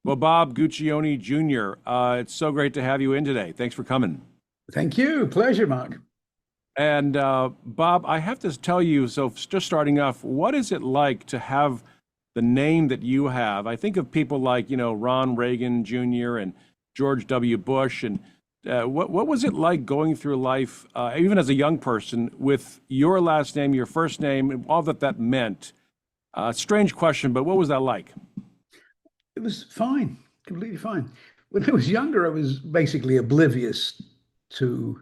Well, Bob Guccione Jr., it's so great to have you in today. Thanks for coming. Thank you. Pleasure, Mark. And Bob, I have to tell you, so just starting off, what is it like to have the name that you have? I think of people like, Ron Reagan Jr. and George W. Bush. And what was it like going through life, even as a young person, with your last name, your first name, and all that that meant? Strange question, but what was that like? It was fine, completely fine. When I was younger, I was basically oblivious to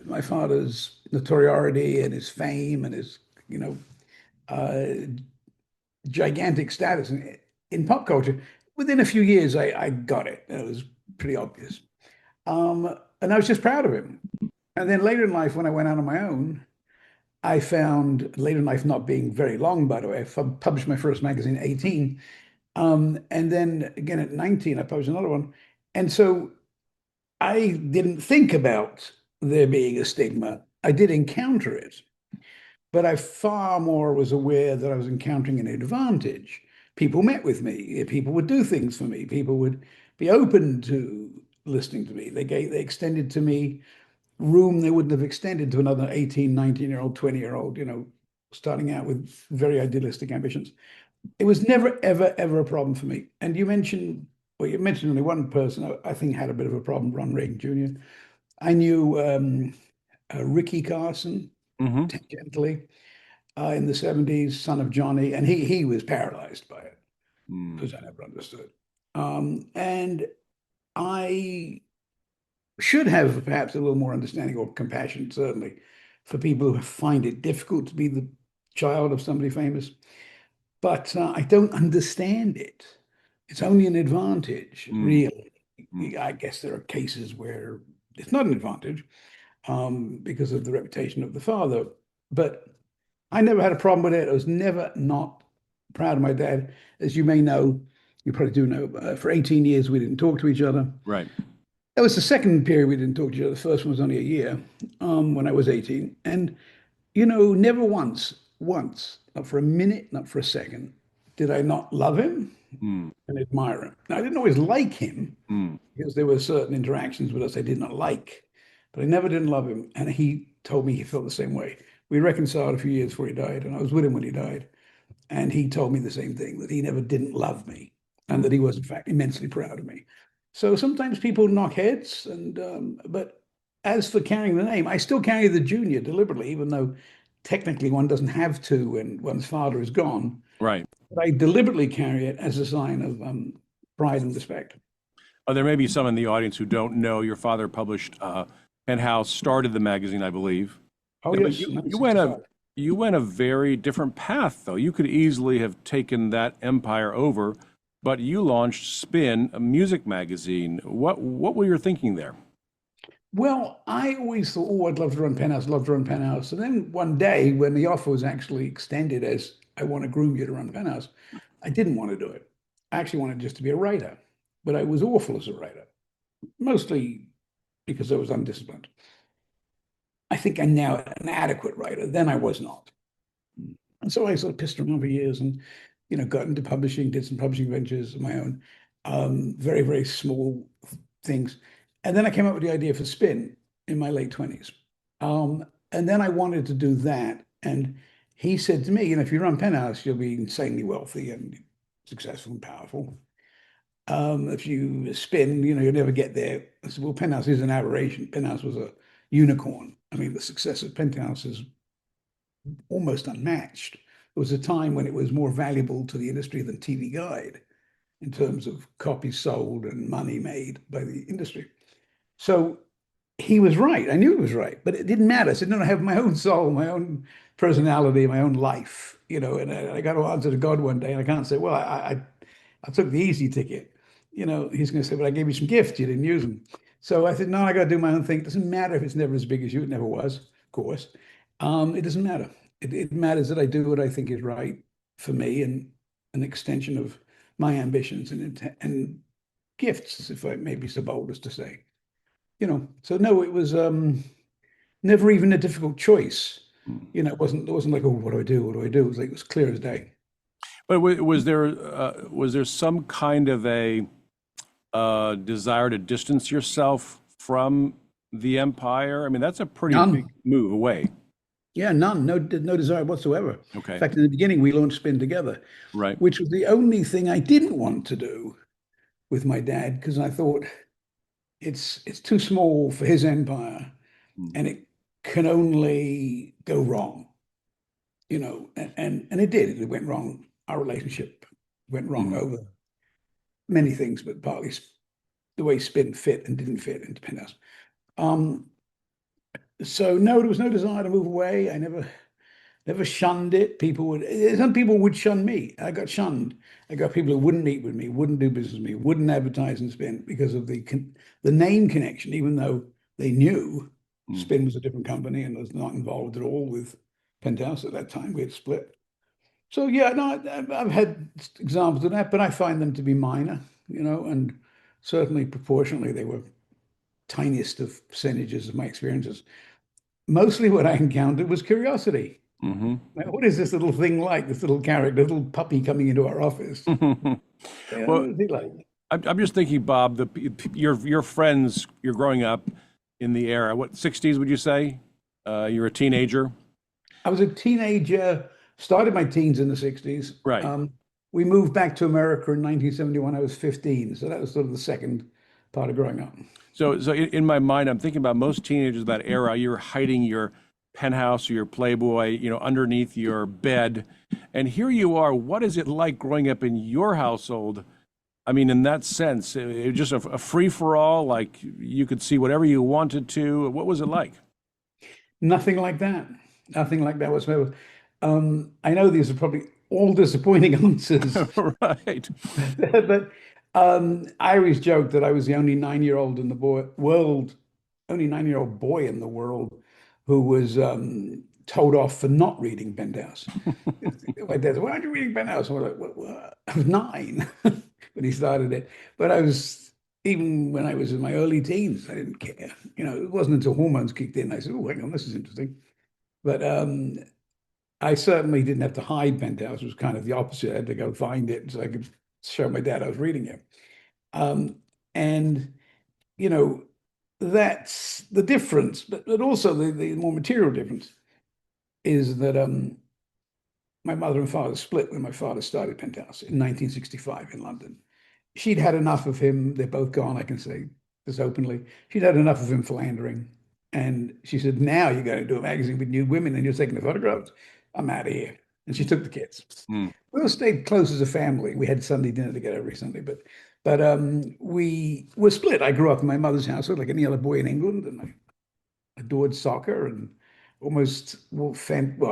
my father's notoriety and his fame and his, you know, uh, gigantic status in pop culture. Within a few years, I got it. It was pretty obvious. And I was just proud of him. And then later in life, when I went out on my own, I found later in life not being very long, by the way. I published my first magazine at 18. And then again at 19, I published another one. And so I didn't think about there being a stigma. I did encounter it, but I far more was aware that I was encountering an advantage. People met with me, people would do things for me, people would be open to listening to me. They extended to me room they wouldn't have extended to another 18, 19-year-old, 20-year-old, starting out with very idealistic ambitions. It was never, ever, ever a problem for me. And you mentioned only one person I think had a bit of a problem, Ron Reagan Jr. I knew Ricky Carson Hmm. tangentially in the 70s, son of Johnny, and he was paralyzed by it, because I never understood. And I should have perhaps a little more understanding or compassion, certainly, for people who find it difficult to be the child of somebody famous. But I don't understand it. It's only an advantage, Mm. really. I guess there are cases where it's not an advantage because of the reputation of the father. But I never had a problem with it. I was never not proud of my dad. As you may know, you probably do know, for 18 years we didn't talk to each other. Right. That was the second period we didn't talk to each other. The first one was only a year when I was 18. And, never once, not for a minute, not for a second, did I not love him Mm. and admire him. Now, I didn't always like him Mm. because there were certain interactions with us I did not like, but I never didn't love him. And he told me he felt the same way. We reconciled a few years before he died, and I was with him when he died. And he told me the same thing, that he never didn't love me and Mm. that he was, in fact, immensely proud of me. So sometimes people knock heads, but as for carrying the name, I still carry the junior deliberately, even though technically one doesn't have to when one's father is gone. Right. But I deliberately carry it as a sign of pride and respect. There may be some in the audience who don't know your father published Penthouse, started the magazine, I believe. Oh, Yeah, but yes, you went a very different path, though. You could easily have taken that empire over, but you launched Spin, a music magazine. What were you thinking there? Well, I always thought, oh, I'd love to run Penthouse, love to run Penthouse. And then one day, when the offer was actually extended as I want to groom you to run Penthouse, I didn't want to do it. I actually wanted just to be a writer, but I was awful as a writer, mostly because I was undisciplined. I think I'm now an adequate writer. Then I was not. And so I sort of pissed around for years and, got into publishing, did some publishing ventures of my own, very, very small things. And then I came up with the idea for Spin in my late 20s. And then I wanted to do that. And he said to me, if you run Penthouse, you'll be insanely wealthy and successful and powerful. If you spin, you'll never get there. I said, well, Penthouse is an aberration. Penthouse was a unicorn. I mean, the success of Penthouse is almost unmatched. There was a time when it was more valuable to the industry than TV Guide in terms of copies sold and money made by the industry. So he was right. I knew he was right, but it didn't matter. I said, no, I have my own soul, my own personality, my own life, and I got to answer to God one day. And I can't say, well, I took the easy ticket. He's going to say, but I gave you some gifts. You didn't use them. So I said, no, I got to do my own thing. It doesn't matter if it's never as big as you. It never was, of course. It doesn't matter. It matters that I do what I think is right for me and an extension of my ambitions and gifts, if I may be so bold as to say. So no, it was never even a difficult choice. It wasn't like, oh, what do I do? What do I do? It was like, it was clear as day. But was there some kind of a desire to distance yourself from the empire? I mean, that's a pretty big None. move away. Yeah, none. No desire whatsoever. In Okay, fact, in the beginning, we launched Spin together, right. which was the only thing I didn't want to do with my dad because I thought it's too small for his empire Mm, and it can only go wrong, and it did. It went wrong. Our relationship went wrong mhm, over many things, but partly the way Spin fit and didn't fit into Penthouse. Um, so no, there was no desire to move away. I never shunned it. Some people would shun me. I got shunned. I got people who wouldn't meet with me, wouldn't do business with me, wouldn't advertise in Spin because of the name connection, even though they knew mm. Spin was a different company and was not involved at all with Penthouse at that time. We had split. So yeah, no, I've had examples of that, but I find them to be minor, and certainly proportionally they were tiniest of percentages of my experiences. Mostly what I encountered was curiosity. Hmm. Like, what is this little thing like? This little character, little puppy coming into our office. Yeah, what Well, is he like? I'm just thinking, Bob, your friends, you're growing up in the era, what, 60s, would you say? You're a teenager? I was a teenager, started my teens in the 60s. Right. We moved back to America in 1971. I was 15. So that was sort of the second part of growing up. So in my mind, I'm thinking about most teenagers of that era. You're hiding your penthouse or your Playboy, underneath your bed, and here you are. What is it like growing up in your household? I mean, in that sense, it was just a free for all. Like you could see whatever you wanted to. What was it like? Nothing like that. Nothing like that whatsoever. I know these are probably all disappointing answers, Right. but I always joke that I was the only 9-year-old in the world, only 9-year-old boy in the world who was told off for not reading Penthouse. My dad said, "Why aren't you reading Penthouse?" I was like, "What? I was 9 when he started it." But even when I was in my early teens, I didn't care. It wasn't until hormones kicked in I said, "Oh, hang on, this is interesting." But I certainly didn't have to hide Penthouse. It was kind of the opposite. I had to go find it so I could show my dad I was reading it. Um, and, you know, that's the difference, but also the more material difference is that my mother and father split when my father started Penthouse in 1965 in London. She'd had enough of him. They're both gone, I can say this openly. She'd had enough of him philandering. And she said, "Now you're going to do a magazine with nude women and you're taking the photographs. I'm out of here." And she took the kids. Mm. We all stayed close as a family. We had Sunday dinner together every Sunday, but we were split. I grew up in my mother's household like any other boy in England, and I adored soccer and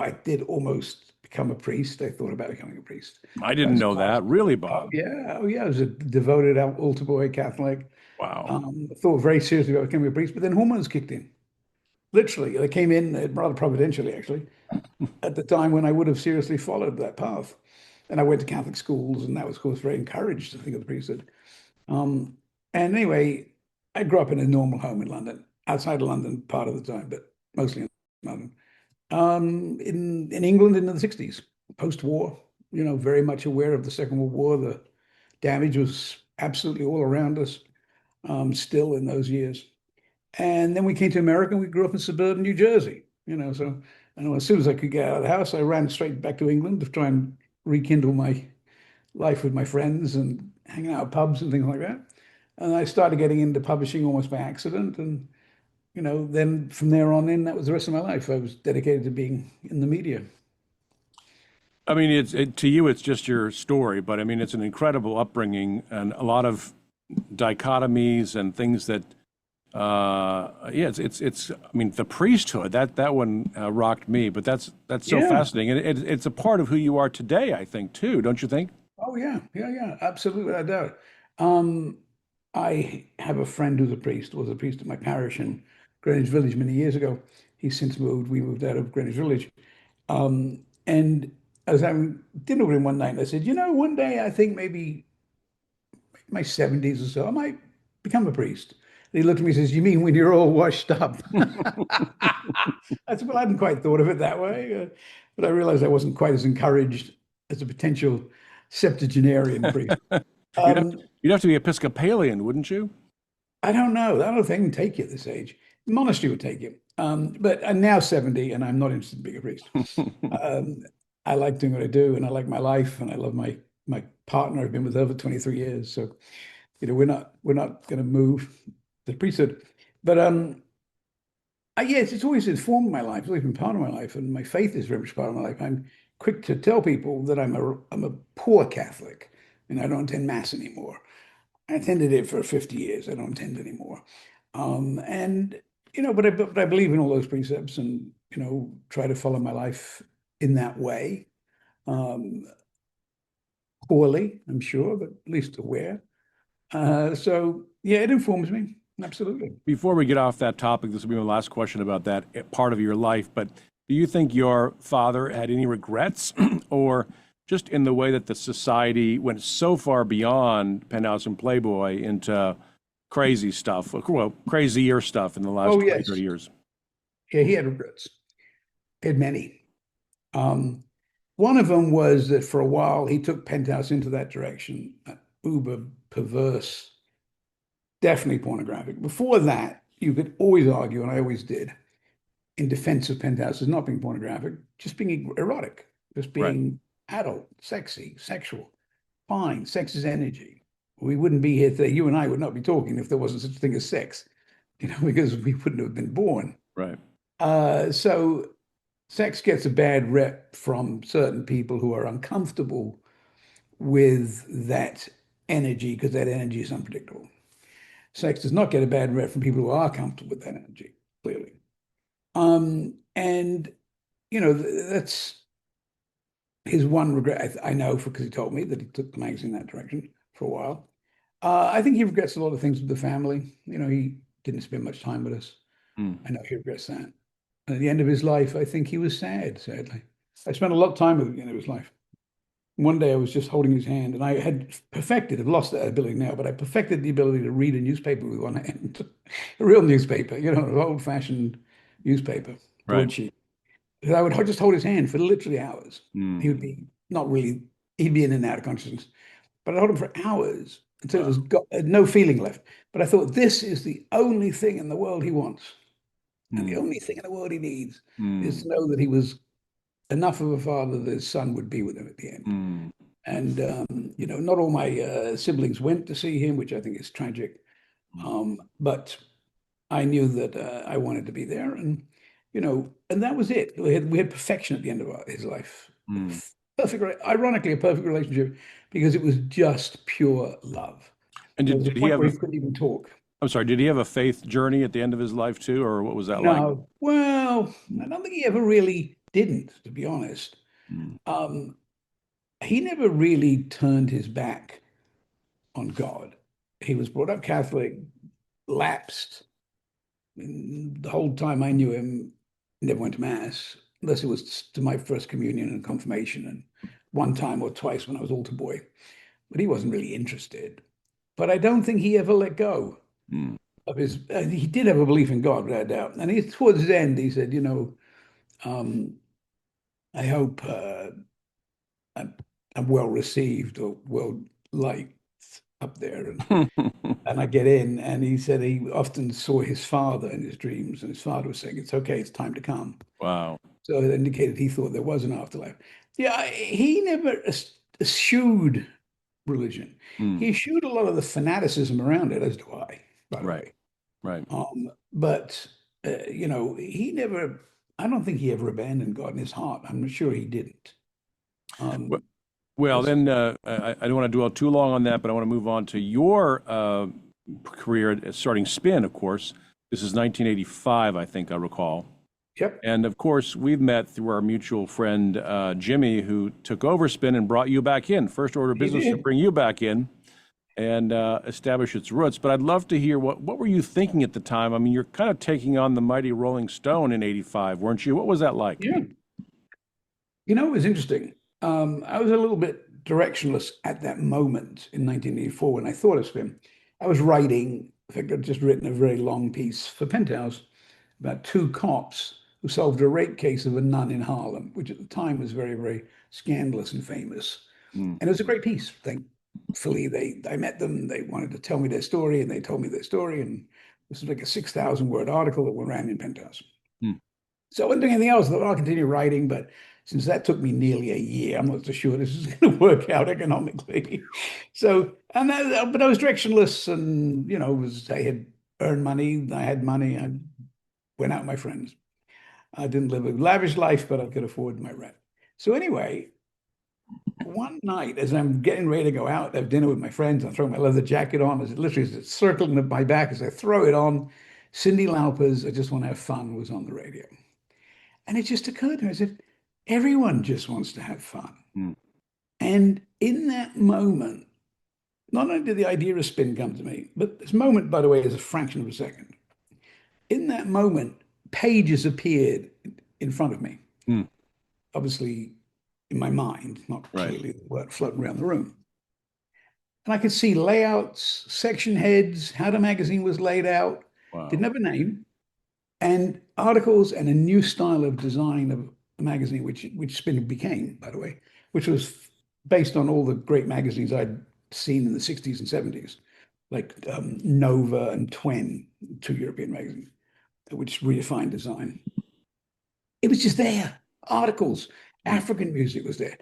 I did almost become a priest. I thought about becoming a priest. I That didn't was know that. Really, Oh Bob? yeah, oh yeah. I was a devoted altar boy Catholic. Wow. Thought very seriously about becoming a priest, but then hormones kicked in. Literally, they came in rather providentially, actually, at the time when I would have seriously followed that path. And I went to Catholic schools, and that was, of course, very encouraged to think of the priesthood. Um, and anyway, I grew up in a normal home in London, outside of London part of the time, but mostly in London. In England in the 60s, post-war, very much aware of the Second World War. The damage was absolutely all around us, still in those years. And then we came to America and we grew up in suburban New Jersey, so I know as soon as I could get out of the house, I ran straight back to England to try and rekindle my life with my friends and hanging out at pubs and things like that. And I started getting into publishing almost by accident. And, then from there on in, that was the rest of my life. I was dedicated to being in the media. I mean, to you, it's just your story, but I mean, it's an incredible upbringing and a lot of dichotomies and things that, yeah, it's. I mean, the priesthood that one rocked me, but that's so Yeah. fascinating, and it's a part of who you are today, I think, too, don't you think? Oh, yeah. Yeah. Yeah. Absolutely. I doubt. Um, I have a friend who's a priest, was a priest at my parish in Greenwich Village many years ago. He's since moved. We moved out of Greenwich Village. And I was having dinner with him one night and I said, one day I think maybe my 70s or so, I might become a priest. And he looked at me and says, "You mean when you're all washed up?" I said, "Well, I hadn't quite thought of it that way." But I realized I wasn't quite as encouraged as a potential septuagenarian priest. You'd have to, Um, you'd have to be Episcopalian, wouldn't you? I don't know. I don't know if they can take you at this age. Monastery would take you. But I'm now 70 and I'm not interested in being a priest. Um, I like doing what I do and I like my life and I love my partner. I've been with her for 23 years. So, we're not going to move the priesthood. But yes, it's always informed my life. It's always been part of my life, and my faith is very much part of my life. I'm quick to tell people that I'm a poor Catholic and I don't attend Mass anymore. I attended it for 50 years. I don't attend anymore. And but I believe in all those precepts and try to follow my life in that way. Um, Poorly, I'm sure, but at least aware. So yeah, it informs me. Absolutely. Before we get off that topic, this will be my last question about that part of your life. But do you think your father had any regrets, or just in the way that the society went so far beyond Penthouse and Playboy into crazy stuff, well, crazier stuff in the last Oh 20, 30 yes. years? Yeah, he had regrets. He had many. Um, One of them was that for a while he took Penthouse into that direction, uber perverse, definitely pornographic. Before that, you could always argue, and I always did, in defense of Penthouse as not being pornographic, just being erotic, just Right. being adult, sexy, sexual. Fine, sex is energy. We wouldn't be here today. You and I would not be talking if there wasn't such a thing as sex, because we wouldn't have been born. Right. So sex gets a bad rep from certain people who are uncomfortable with that energy because that energy is unpredictable. Sex does not get a bad rep from people who are comfortable with that energy, clearly. And that's his one regret. I know because he told me that he took the magazine that direction for a while. I think he regrets a lot of things with the family. He didn't spend much time with us. Hmm. I know he regrets that. And at the end of his life, I think he was sad, sadly. I spent a lot of time with him at the end of his life. One day I was just holding his hand and I had perfected, I've lost that ability now, but I perfected the ability to read a newspaper with one hand, a real newspaper, an old-fashioned newspaper, Right. broadsheet. I would just hold his hand for literally hours. Hmm. He would be not really, he'd be in and out of consciousness, but I'd hold him for hours until it was Wow. got no feeling left. But I thought this is the only thing in the world he wants. And the Hmm. only thing in the world he needs is Hmm. to know that he was enough of a father that his son would be with him at the end. Hmm. And not all my siblings went to see him, which I think is tragic. But I knew that I wanted to be there, and that was it. We had perfection at the end of his life. Hmm. Perfect, ironically, a perfect relationship because it was just pure love. And There did, was a did he point have where a, he couldn't even talk. I'm sorry, did he have a faith journey at the end of his life too, or what was that like? No, well, I don't think he ever really didn't, to be honest. Hmm. Um, he never really turned his back on God. He was brought up Catholic, lapsed. The whole time I knew him, never went to mass, unless it was to my first communion and confirmation, and one time or twice when I was altar boy. But he wasn't really interested. But I don't think he ever let go Hmm. of his. He did have a belief in God, without doubt. And towards the end, he said, um, I hope I'm well received or well liked up there. And I get in, and he said he often saw his father in his dreams, and his father was saying, "It's okay, it's time to come." Wow. So it indicated he thought there was an afterlife. Yeah, he never eschewed religion. Hmm. He eschewed a lot of the fanaticism around it, as do I, by the Right. way. Right. But he never. I don't think he ever abandoned God in his heart. I'm sure he didn't. Well, Um, well, that's then I don't want to dwell too long on that, but I want to move on to your career starting Spin, of course. This is 1985, I think I recall. Yep. And of course, we've met through our mutual friend Jimmy, who took over Spin and brought you back in. First order of He business to did. bring you back in and establish its roots. But I'd love to hear what were you thinking at the time? I mean, you're kind of taking on the mighty Rolling Stone in '85, weren't you? What was that like? Yeah. It was interesting. I was a little bit directionless at that moment in 1984 when I thought of Spin. I was writing, I think I'd just written a very long piece for Penthouse about two cops who solved a rape case of a nun in Harlem, which at the time was very, very scandalous and famous. Mm, And it was a great piece. Thankfully, I met them. They wanted to tell me their story, and they told me their story. And this was like a 6,000 word article that went around in Penthouse. mm, So I wasn't doing anything else. I thought, I'll continue writing, but since that took me nearly a year, I'm not so sure this is going to work out economically. So, but I was directionless, and I had earned money, I had money, I went out with my friends. I didn't live a lavish life, but I could afford my rent. So anyway, one night as I'm getting ready to go out, have dinner with my friends, I'm throwing my leather jacket on, as it literally is circling my back as I throw it on. Cyndi Lauper's "I Just Want to Have Fun" was on the radio. And it just occurred to me, I said, everyone just wants to have fun. mm, And in that moment, not only did the idea of spin come to me, but this moment, by the way, is a fraction of a second. In that moment, pages appeared in front of me, mm. obviously in my mind, not Right. clearly the word floating around the room. And I could see layouts, section heads, how the magazine was laid out, didn't Wow. have a name, and articles and a new style of design of the magazine, which Spin became, by the way, which was based on all the great magazines I'd seen in the 60s and 70s, like Nova and Twen, two European magazines, which redefined design. It was just there. Articles, Mm, African music was there.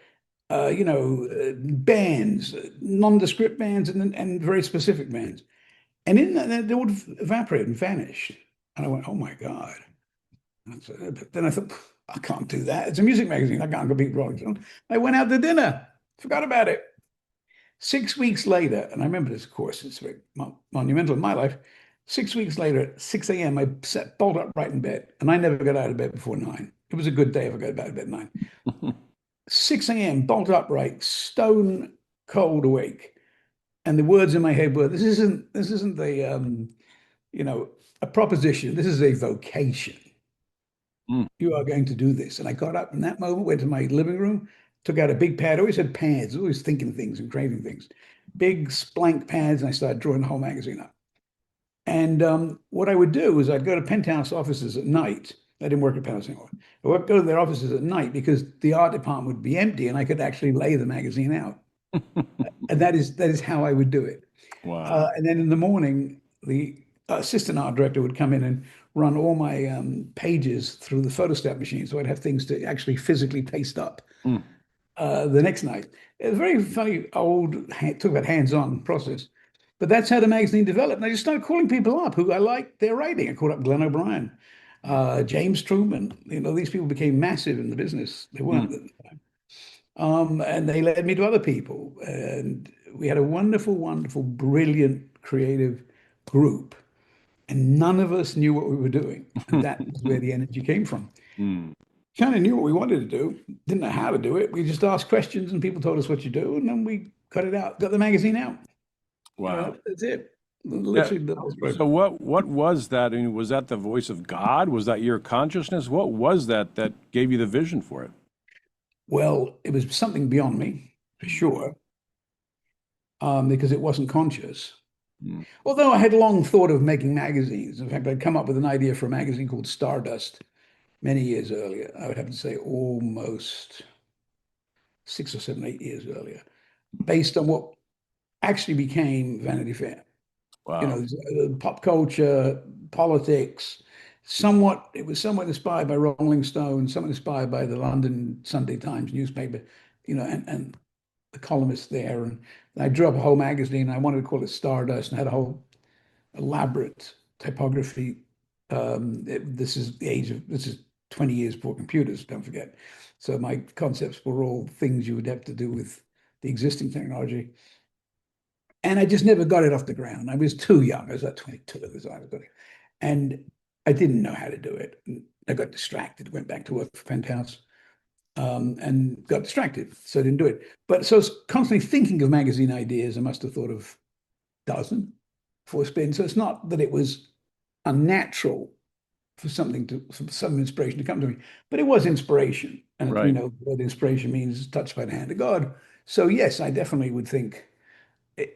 Bands, nondescript bands, and very specific bands. And in that, they would evaporate and vanish. And I went, oh my God. But then I thought, I can't do that. It's a music magazine. I can't go beat Rolling Stone. I went out to dinner, forgot about it. 6 weeks later, and I remember this, of course, it's very monumental in my life. 6 weeks later, at 6 a.m., I sat bolt upright in bed, and I never got out of bed before 9. It was a good day if I got out of bed at 9. 6 a.m., bolt upright, stone cold awake. And the words in my head were, this isn't you know, a proposition. This is a vocation. mm, You are going to do this. And I got up in that moment, went to my living room, took out a big pad. I always had pads, always thinking things and craving things. Big blank pads, and I started drawing the whole magazine up. And what I would do is I'd go to Penthouse offices at night. I didn't work at Penthouse anymore. I would go to their offices at night because the art department would be empty and I could actually lay the magazine out. And that is how I would do it. Wow. And then in the morning, the assistant art director would come in and run all my pages through the photostat machine. So I'd have things to actually physically paste up Mm, the next night. It was a very funny old, talk about hands-on process. But that's how the magazine developed. And I just started calling people up who I liked their writing. I called up Glenn O'Brien, James Truman. These people became massive in the business. They mm. weren't at the time. And they led me to other people. And we had a wonderful, wonderful, brilliant, creative group. And none of us knew what we were doing. And that was where the energy came from. Mm. Kind of knew what we wanted to do, didn't know how to do it. We just asked questions and people told us what you do. And then we cut it out, got the magazine out. Wow. That's it. Yeah. Literally the whole story. So what was that? I mean, was that the voice of God? Was that your consciousness? What was that that gave you the vision for it? Well, it was something beyond me, for sure, because it wasn't conscious. Mm. Although I had long thought of making magazines. In fact, I'd come up with an idea for a magazine called Stardust many years earlier. I would have to say almost 6 or 7, 8 years earlier, based on what actually became Vanity Fair. Wow. Pop culture, politics. It was somewhat inspired by Rolling Stone, somewhat inspired by the London Sunday Times newspaper, and the columnists there. And I drew up a whole magazine. I wanted to call it Stardust and had a whole elaborate typography. This is 20 years before computers, don't forget. So my concepts were all things you would have to do with the existing technology. And I just never got it off the ground. I was too young. I was like 22 at the time. And I didn't know how to do it. And I got distracted, went back to work for Penthouse, and got distracted. So I didn't do it. But so I was constantly thinking of magazine ideas. I must have thought of a dozen for Spin. So it's not that it was unnatural for some inspiration to come to me, but it was inspiration. And as we Right. know, what inspiration means is touched by the hand of God. So yes, I definitely would think,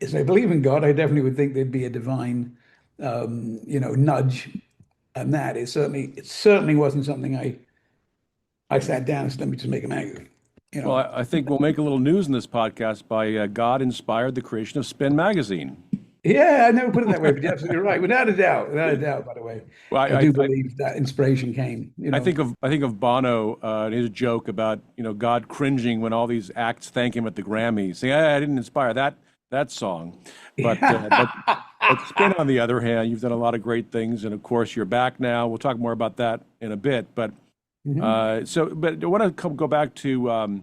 as I believe in God, I definitely would think there'd be a divine, nudge, and that it certainly wasn't something I sat down and said, let me just make a magazine. you Well, know. I think we'll make a little news in this podcast by God inspired the creation of Spin Magazine. Yeah, I never put it that way, but you're absolutely right. Without a doubt, by the way, Well, I do believe that inspiration came, I think of Bono and his joke about God cringing when all these acts thank him at the Grammys, saying, I didn't inspire that song, but Spin on the other hand, you've done a lot of great things, and of course you're back now. We'll talk more about that in a bit, but Mhm. but I want to go back to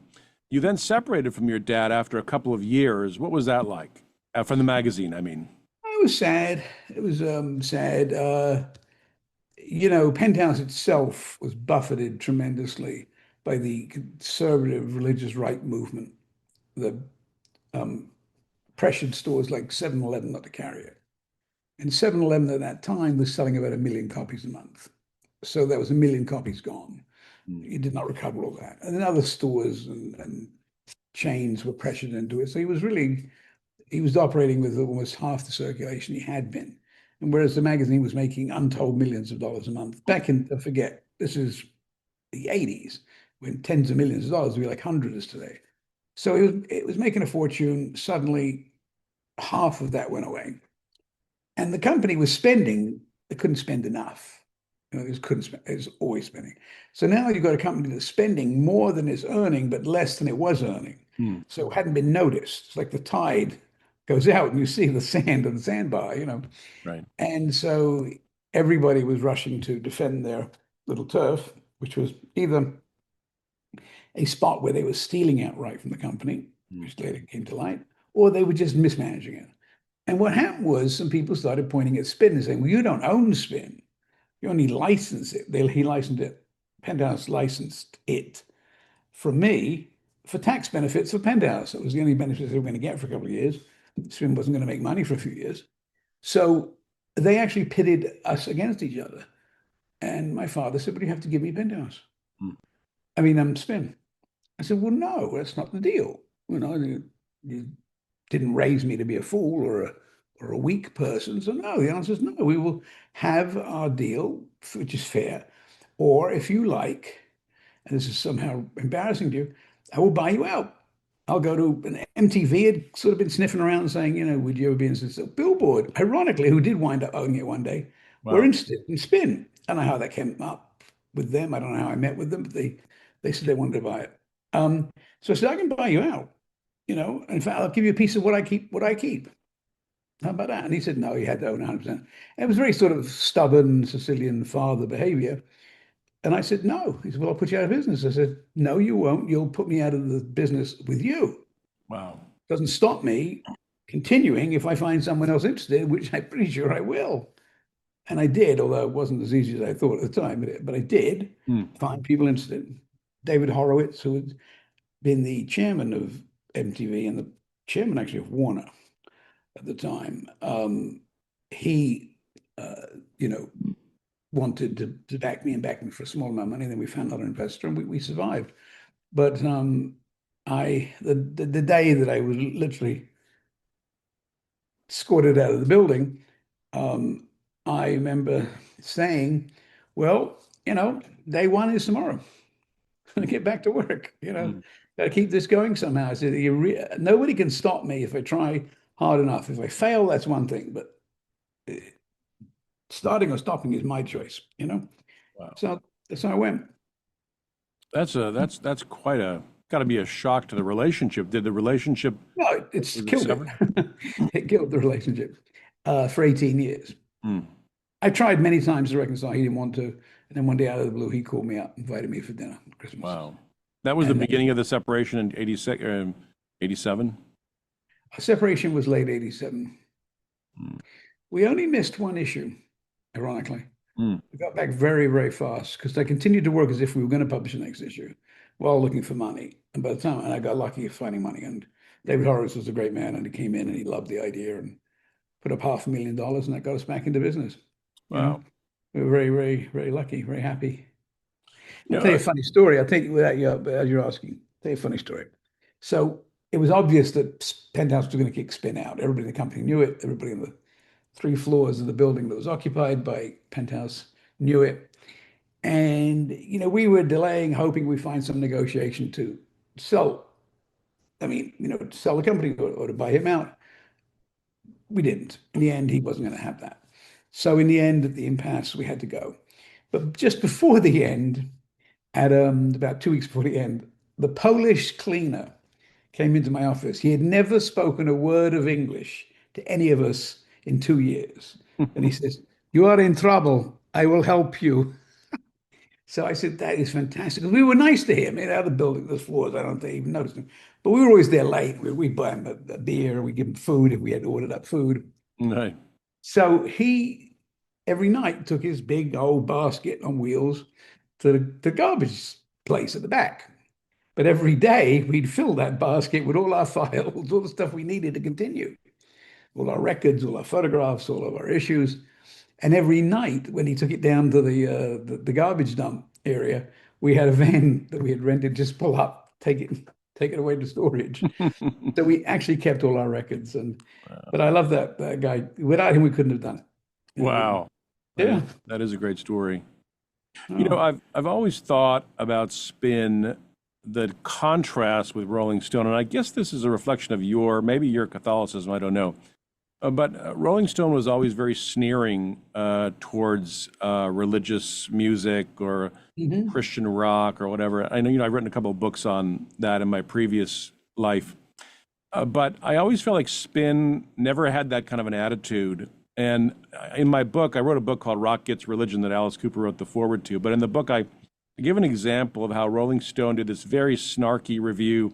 you then separated from your dad after a couple of years. What was that like from the magazine? I mean, It was sad. It was sad. Penthouse itself was buffeted tremendously by the conservative religious right movement that um, pressured stores like 7-Eleven not to carry it. And 7-Eleven at that time was selling about 1 million copies a month. So there was 1 million copies gone. mm, You did not recover all that. And then other stores and chains were pressured into it. So he was operating with almost half the circulation he had been. And whereas the magazine was making untold millions of dollars a month, back in, don't forget, this is the 80s, when tens of millions of dollars would be like hundreds today. So it was making a fortune. Suddenly, half of that went away. And the company was spending, it couldn't spend enough. It just couldn't spend, it was always spending. So now you've got a company that's spending more than it's earning, but less than it was earning. mm, So it hadn't been noticed. It's like the tide goes out and you see the sand on the sandbar. right. And so everybody was rushing to defend their little turf, which was either a spot where they were stealing outright from the company, Mm, which later came to light, or they were just mismanaging it. And what happened was some people started pointing at Spin and saying, well, you don't own Spin. You only license it. He licensed it. Penthouse licensed it from me for tax benefits for Penthouse. It was the only benefits they were going to get for a couple of years. Spin wasn't going to make money for a few years. So they actually pitted us against each other. And my father said, but you have to give me Penthouse. mm, I mean, I'm Spin. I said, well, no, that's not the deal. You didn't raise me to be a fool or a weak person. So no, the answer is no. We will have our deal, which is fair. Or if you like, and this is somehow embarrassing to you, I will buy you out. I'll go to an MTV had sort of been sniffing around saying, would you ever be interested? So Billboard, ironically, who did wind up owning it one day, were wow. interested in Spin. I don't know how that came up with them. I don't know how I met with them, but they said they wanted to buy it. So I said, I can buy you out. In fact, I'll give you a piece of what I keep. How about that? And he said, no, he had to own 100%. It was very sort of stubborn Sicilian father behavior. And I said, no. He said, well, I'll put you out of business. I said, no, you won't. You'll put me out of the business with you. Wow. Doesn't stop me continuing if I find someone else interested, which I'm pretty sure I will. And I did, although it wasn't as easy as I thought at the time, but I did Mm, find people interested. David Horowitz, who had been the chairman of MTV and the chairman actually of Warner at the time, he, uh, you know, wanted to back me for a small amount of money. Then we found another investor and we survived. But the day that I was literally escorted out of the building, um, I remember saying, well, day one is tomorrow. To get back to work. mm. Got to keep this going somehow. I said, nobody can stop me if I try hard enough. If I fail, that's one thing, but uh, starting or stopping is my choice. Wow. So that's how I went. That's quite a got to be a shock to the relationship. Did the relationship No, it's was it killed it. severed? It killed the relationship for 18 years. Mm, I tried many times to reconcile. He didn't want to. And then one day out of the blue, he called me up, invited me for dinner at Christmas. wow. That was the And beginning of the separation in 86, 87. our separation was late 87. Mm, We only missed one issue, ironically. mm, We got back very, very fast because I continued to work as if we were going to publish the next issue while looking for money. And by the time, and I got lucky finding money. And David Horowitz was a great man, and he came in and he loved the idea and put up $500,000, and that got us back into business. You know, wow. we were very, very, very lucky, very happy. You I'll know, tell you a funny story. I'll take you without you, as you're asking. I'll tell you a funny story. So it was obvious that Penthouse was going to kick Spin out. Everybody in the company knew it. Everybody in the 3 floors of the building that was occupied by Penthouse knew it. And we were delaying, hoping we find some negotiation to sell, sell the company or to buy him out. We didn't. In the end, he wasn't going to have that. So in the end, at the impasse, we had to go. But just before the end, at about 2 weeks before the end, the Polish cleaner came into my office. He had never spoken a word of English to any of us in 2 years. And he says, "You are in trouble. I will help you." So I said, "That is fantastic." We were nice to him. In other building, the floors, I don't think he even noticed him. But we were always there late. We'd buy him a beer. We'd give him food if we had ordered up food. Right. So he, every night, took his big old basket on wheels to the garbage place at the back. But every day we'd fill that basket with all our files, all the stuff we needed to continue, all our records, all our photographs, all of our issues. And every night when he took it down to the garbage dump area, we had a van that we had rented just pull up, take it away to storage. So we actually kept all our records. And but I love that guy. Without him, we couldn't have done it. Wow. Yeah. That is a great story. Oh. I've always thought about Spin, the contrast with Rolling Stone, and I guess this is a reflection of maybe your Catholicism, I don't know. But Rolling Stone was always very sneering towards religious music or Mhm. Christian rock or whatever. I know, I've written a couple of books on that in my previous life. But I always felt like Spin never had that kind of an attitude. And in my book, I wrote a book called Rock Gets Religion that Alice Cooper wrote the foreword to. But in the book, I give an example of how Rolling Stone did this very snarky review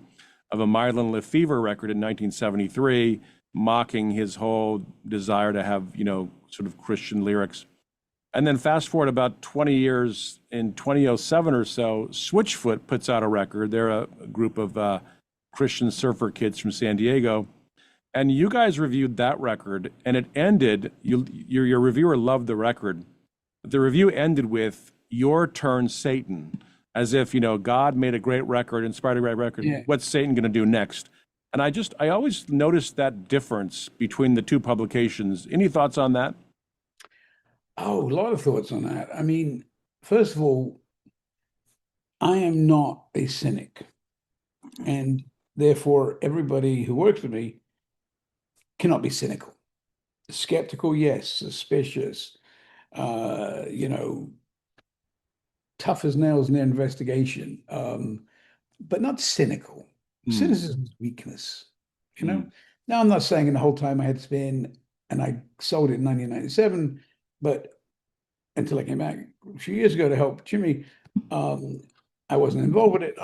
of a Mylan LeFevre record in 1973, mocking his whole desire to have, sort of Christian lyrics. And then fast forward about 20 years, in 2007 or so, Switchfoot puts out a record. They're a group of Christian surfer kids from San Diego. And you guys reviewed that record, and it ended, your reviewer loved the record. The review ended with, "Your turn, Satan," as if, God made a great record, inspired a great record. Yeah. What's Satan going to do next? And I always noticed that difference between the two publications. Any thoughts on that? Oh, a lot of thoughts on that. I mean, first of all, I am not a cynic, and therefore everybody who works with me cannot be cynical. Skeptical, yes. Suspicious, uh, you know, tough as nails in their investigation, but not cynical. Mm, Cynicism is weakness, you know. mm, Now, I'm not saying in the whole time I had Spin and I sold it in 1997, but until I came back a few years ago to help Jimmy, um, I wasn't involved with it.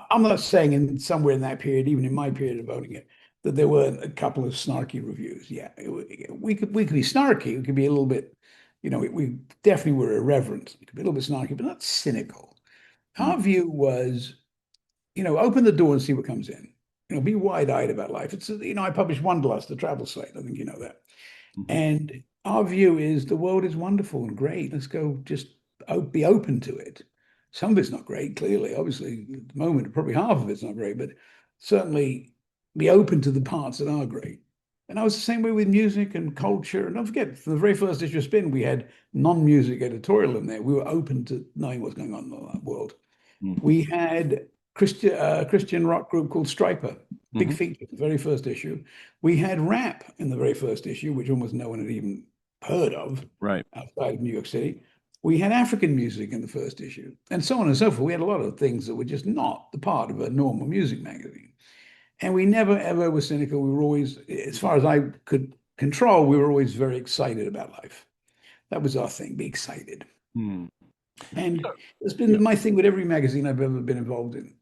I'm not saying in somewhere in that period, even in my period of owning it, that there weren't a couple of snarky reviews. Yeah, we could be snarky. We could be a little bit, we definitely were irreverent. We could be a little bit snarky, but not cynical. mm, Our view was, open the door and see what comes in. Be wide-eyed about life. I published Wanderlust, the travel site. I think you know that. mhm, And our view is the world is wonderful and great. Let's go just be open to it. Some of it's not great, clearly. Obviously, at the moment, probably half of it's not great, but certainly be open to the parts that are great. And I was the same way with music and culture. And don't forget, for the very first issue of Spin, we had non-music editorial in there. We were open to knowing what's going on in the world. mm, We had Christian rock group called Striper, big mhm. feature, the very first issue. We had rap in the very first issue, which almost no one had even heard of Right. outside of New York City. We had African music in the first issue, and so on and so forth. We had a lot of things that were just not the part of a normal music magazine. And we never, ever were cynical. We were always, as far as I could control, we were always very excited about life. That was our thing, be excited. Mm. And it's Yeah. been my thing with every magazine I've ever been involved in.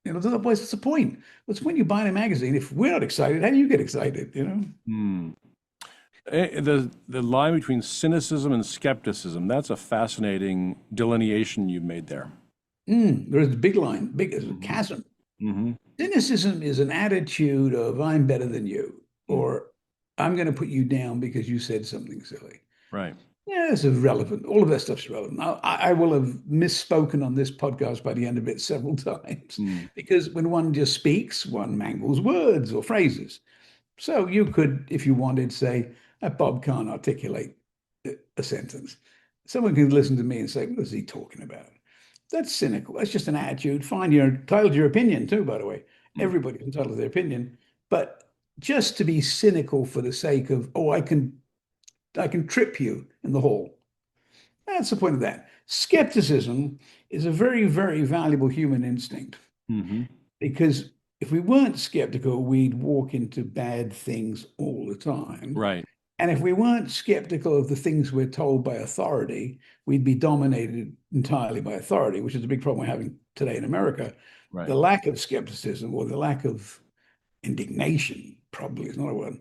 What's the point? What's when you buy a magazine? If we're not excited, how do you get excited? Mm. The line between cynicism and skepticism, that's a fascinating delineation you made there. There's a big line, big as a Hmm. chasm. Hmm. Cynicism is an attitude of I'm better than you, Mm. or I'm going to put you down because you said something silly. Right. Yeah, it's irrelevant. All of that stuff's relevant. I will have misspoken on this podcast by the end of it several times Mm. because when one just speaks, one mangles words or phrases. So you could, if you wanted, say, Bob can't articulate a sentence. Someone could listen to me and say, what is he talking about? That's cynical. That's just an attitude. Fine, you're entitled to your opinion too, by the way. Mm. Everybody's entitled to their opinion. But just to be cynical for the sake of, oh, I can trip you in the hall. That's the point of that. Skepticism is a very, very valuable human instinct Hmm. because if we weren't skeptical, we'd walk into bad things all the time. Right, And if we weren't skeptical of the things we're told by authority, we'd be dominated entirely by authority, which is a big problem we're having today in America. right. The lack of skepticism or the lack of indignation, probably is not a word,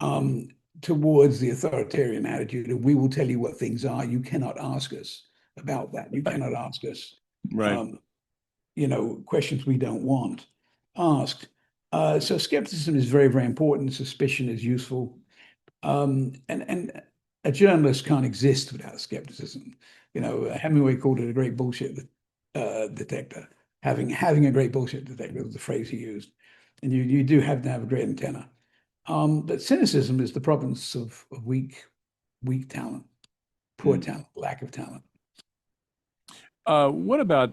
um, towards the authoritarian attitude of we will tell you what things are. You cannot ask us about that. You Right. cannot ask us, Right. um, questions we don't want asked. So skepticism is very, very important. Suspicion is useful. And a journalist can't exist without skepticism. Hemingway called it a great bullshit detector. Having a great bullshit detector was the phrase he used. And you do have to have a great antenna. But cynicism is the province of weak talent, poor Mm. talent, lack of talent. What about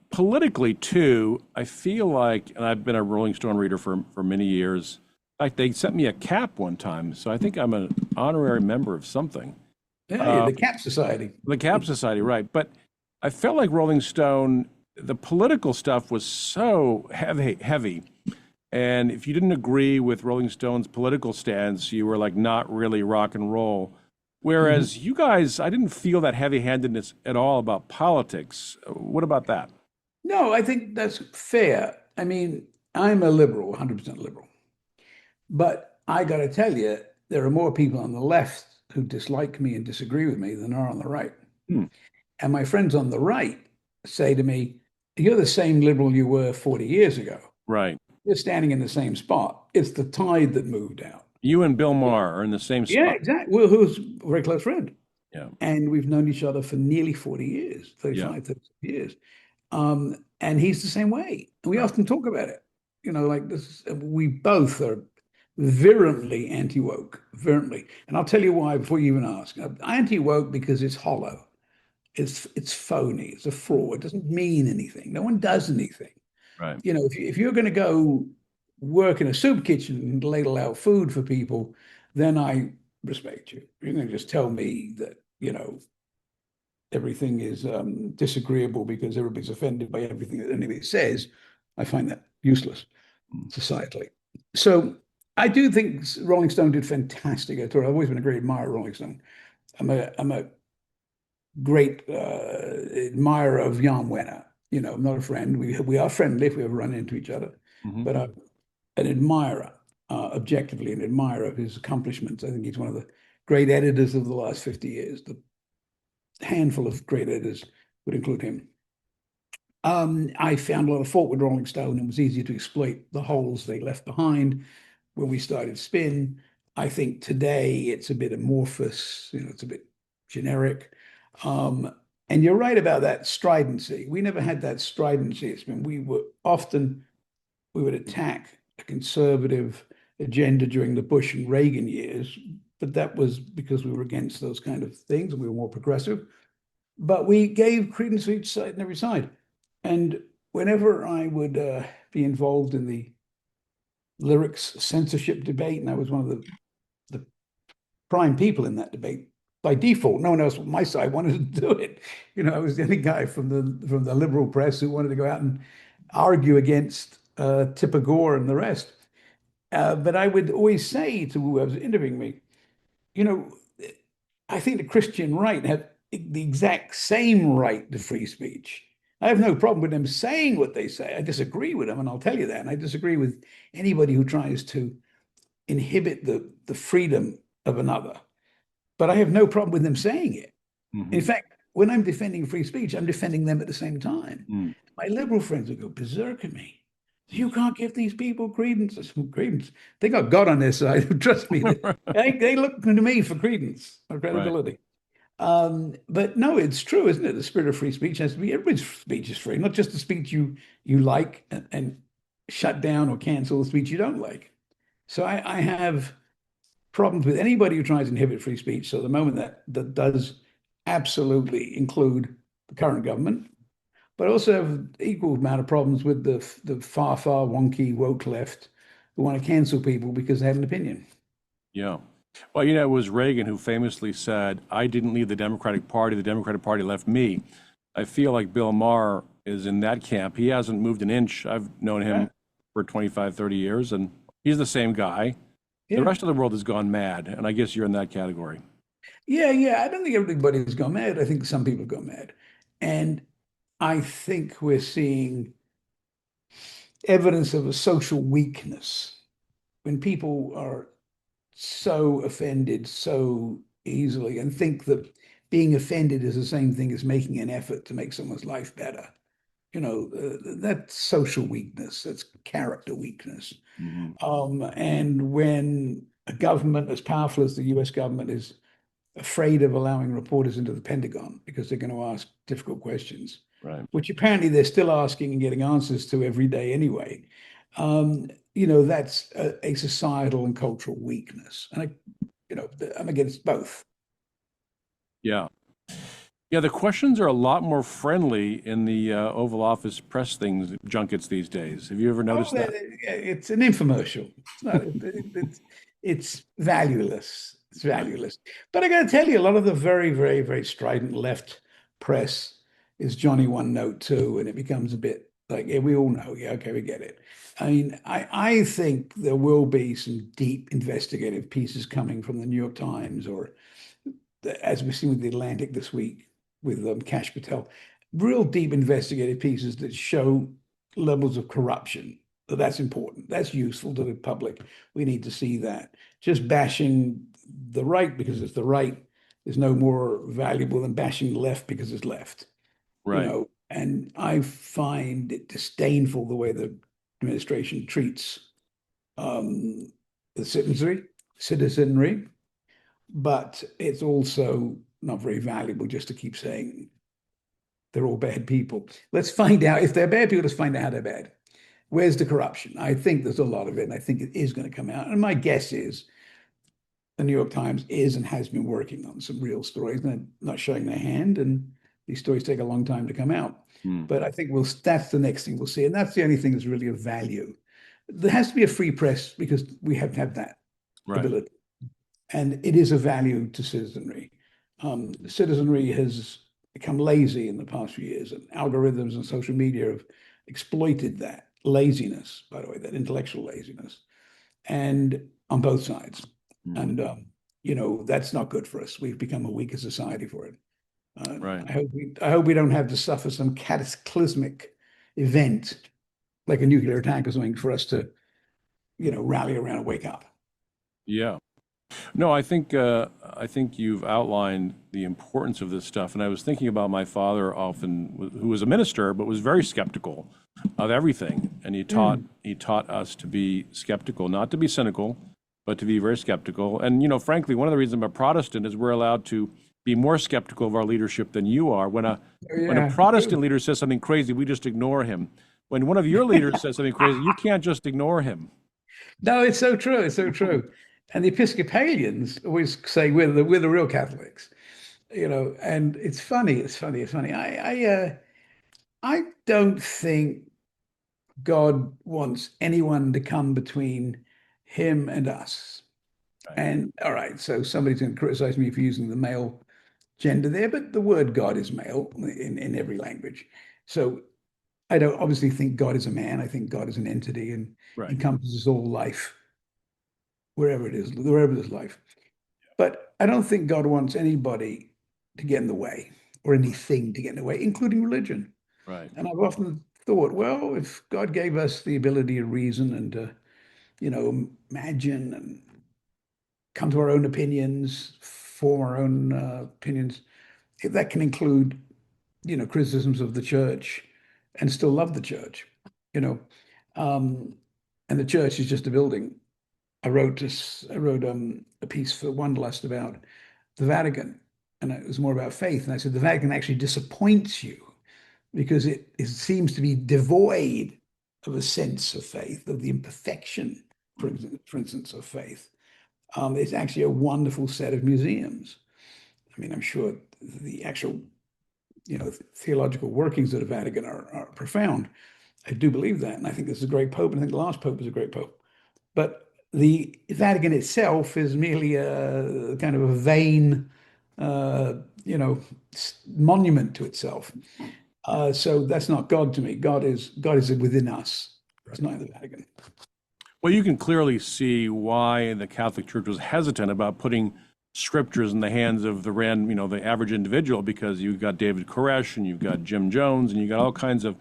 politically too? I feel like, and I've been a Rolling Stone reader for many years. In fact, they sent me a cap one time, so I think I'm an honorary member of something. Yeah, Uh, the Cap Society. the Cap Society, right? But I felt like Rolling Stone, the political stuff was so heavy. And if you didn't agree with Rolling Stone's political stance, you were like not really rock and roll. Mhm. Whereas you guys, I didn't feel that heavy-handedness at all about politics. What about that? No, I think that's fair. I mean, I'm a liberal, 100% liberal. But I got to tell you, there are more people on the left who dislike me and disagree with me than are on the right. Hmm, And my friends on the right say to me, you're the same liberal you were 40 years ago. right. You're standing in the same spot. It's the tide that moved out. You and Bill Maher are in the same Yeah, spot. exactly. Well, who's a very close friend. Yeah, And we've known each other for nearly 40 years, yeah, 35, 30 years. And he's the same way. And we right. often talk about it. Like this, we both are virulently anti-woke, virulently. And I'll tell you why before you even ask. Anti-woke because it's hollow. It's phony. It's a Mm, fraud. It doesn't mean anything. No one does anything. right. If you're going to go work in a soup kitchen and ladle out food for people, then I respect you. You're going to just tell me that, everything is disagreeable because everybody's offended by everything that anybody says. I find that useless Mm, societally. So I do think Rolling Stone did fantastic at tour. I've always been a great admirer of Rolling Stone. I'm a great admirer of Jan Wenner. I'm not a friend. We are friendly if we ever run into each other, mhm. but I'm an admirer, objectively an admirer of his accomplishments. I think he's one of the great editors of the last 50 years. The handful of great editors would include him. I found a lot of fault with Rolling Stone. It was easier to exploit the holes they left behind when we started Spin. I think today it's a bit amorphous, it's a bit generic. Um, and you're right about that stridency. We never had that stridency. It's been we would attack a conservative agenda during the Bush and Reagan years, but that was because we were against those kind of things and we were more progressive. But we gave credence to each side and every side. And whenever I would be involved in the lyrics censorship debate, and I was one of the prime people in that debate, by default, no one else on my side wanted to do it. I was the only guy from the liberal press who wanted to go out and argue against Tipper Gore and the rest. But I would always say to whoever was interviewing me, you know, I think the Christian right have the exact same right to free speech. I have no problem with them saying what they say. I disagree with them, and I'll tell you that. And I disagree with anybody who tries to inhibit the freedom of another. But I have no problem with them saying it. In Mhm. fact, when I'm defending free speech, I'm defending them at the same time. Mm. My liberal friends will go berserk at me. You can't give these people credence. Credence. They got God on their side. Trust me. They look to me for credence or Right. credibility. But no, it's true, isn't it? The spirit of free speech has to be everybody's speech is free, not just the speech you like and shut down or cancel the speech you don't like. So I have problems with anybody who tries to inhibit free speech. So the moment that does absolutely include the current government, but I also have equal amount of problems with the far wonky woke left who want to cancel people because they have an opinion. Yeah. Well, it was Reagan who famously said, I didn't leave the Democratic Party left me. I feel like Bill Maher is in that camp. He hasn't moved an inch. I've known Yeah, him for 25, 30 years, and he's the same guy. The yeah, rest of the world has gone mad, and I guess you're in that category. yeah. I don't think everybody's gone mad. I think some people have gone mad, and I think we're seeing evidence of a social weakness when people are so offended so easily and think that being offended is the same thing as making an effort to make someone's life better. That's social weakness, that's character weakness. Hmm. And when a government as powerful as the US government is afraid of allowing reporters into the Pentagon because they're going to ask difficult questions, Right. which apparently they're still asking and getting answers to every day anyway. That's a societal and cultural weakness. And I'm against both. Yeah. Yeah, the questions are a lot more friendly in the Oval Office press things, junkets these days. Have you ever Oh, noticed that? it's an infomercial. It's not, it's valueless. It's valueless. But I got to tell you, a lot of the very strident left press is Johnny One Note too, and it becomes a bit like, yeah, we all know. Yeah, okay, we get it. I mean, I think there will be some deep investigative pieces coming from the New York Times or as we've seen with the Atlantic this week with Cash Patel, real deep investigative pieces that show levels of corruption. That's important. That's useful to the public. We need to see that. Just bashing the right because it's the right is no more valuable than bashing the left because it's left. Right. And I find it disdainful the way the administration treats um, the citizenry, but it's also not very valuable just to keep saying they're all bad people. Let's find out if they're bad people, let's find out how they're bad. Where's the corruption? I think there's a lot of it, and I think it is going to come out. And my guess is the New York Times is and has been working on some real stories, and not showing their hand, and these stories take a long time to come out. Hmm. But I think that's the next thing we'll see. And that's the only thing that's really of value. There has to be a free press because we have to have that Right. ability. And it is a value to citizenry. Citizenry has become lazy in the past few years, and algorithms and social media have exploited that laziness, by the way, that intellectual laziness, and on both sides. Hmm. And that's not good for us. We've become a weaker society for it. Right. I hope we don't have to suffer some cataclysmic event like a nuclear attack or something for us to, rally around and wake up. Yeah. No, I think you've outlined the importance of this stuff, and I was thinking about my father often, who was a minister but was very skeptical of everything, and Mm. he taught us to be skeptical, not to be cynical, but to be very skeptical. And frankly, one of the reasons I'm a Protestant is we're allowed to be more skeptical of our leadership than you are. When a Yeah, Protestant true. leader says something crazy, we just ignore him. When one of your leaders says something crazy, you can't just ignore him. No, it's so true. It's so true. And the Episcopalians always say we're the real Catholics, and it's funny. It's funny. It's funny. I don't think God wants anyone to come between him and us. Right. And all right, so somebody's going to criticize me for using the male gender there, but the word God is male in every language. So I don't obviously think God is a man. I think God is an entity and Right. encompasses all life, wherever it is, wherever there's life. But I don't think God wants anybody to get in the way or anything to get in the way, including religion. Right. And I've often thought, well, if God gave us the ability to reason and to, imagine and come to our own opinions, form our own opinions, if that can include, criticisms of the church and still love the church, you know, um, and the church is just a building. I wrote a piece for Wonderlust about the Vatican, and it was more about faith. And I said the Vatican actually disappoints you because it seems to be devoid of a sense of faith, of the imperfection, for instance, of faith. It's actually a wonderful set of museums. I mean, I'm sure the actual theological workings of the Vatican are profound. I do believe that, and I think this is a great pope, and I think the last pope is a great pope. But the Vatican itself is merely a kind of a vain, uh, monument to itself. So that's not God to me. God is within us. It's not in the Vatican. Well, you can clearly see why the Catholic Church was hesitant about putting scriptures in the hands of the average individual, because you've got David Koresh and you've got Jim Jones and you've got all kinds of